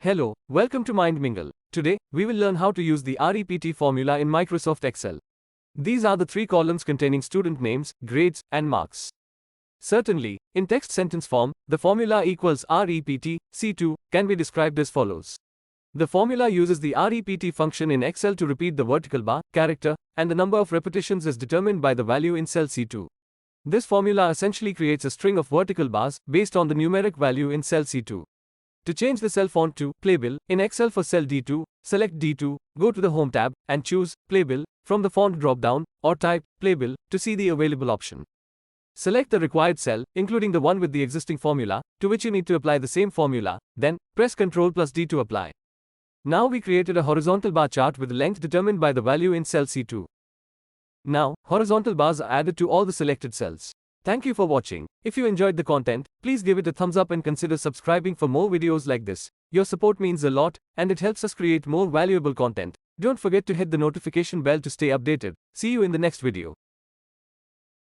Hello, welcome to Mind Mingle. Today, we will learn how to use the REPT formula in Microsoft Excel. These are the three columns containing student names, grades, and marks. Certainly, in text sentence form, the formula equals REPT, C2, can be described as follows. The formula uses the REPT function in Excel to repeat the vertical bar, character, and the number of repetitions is determined by the value in cell C2. This formula essentially creates a string of vertical bars based on the numeric value in cell C2. To change the cell font to Playbill in Excel for cell D2, select D2, go to the Home tab, and choose Playbill from the font drop-down, or type Playbill to see the available option. Select the required cell, including the one with the existing formula, to which you need to apply the same formula, then press Ctrl+D to apply. Now we created a horizontal bar chart with length determined by the value in cell C2. Now, horizontal bars are added to all the selected cells. Thank you for watching. If you enjoyed the content, please give it a thumbs up and consider subscribing for more videos like this. Your support means a lot, and it helps us create more valuable content. Don't forget to hit the notification bell to stay updated. See you in the next video.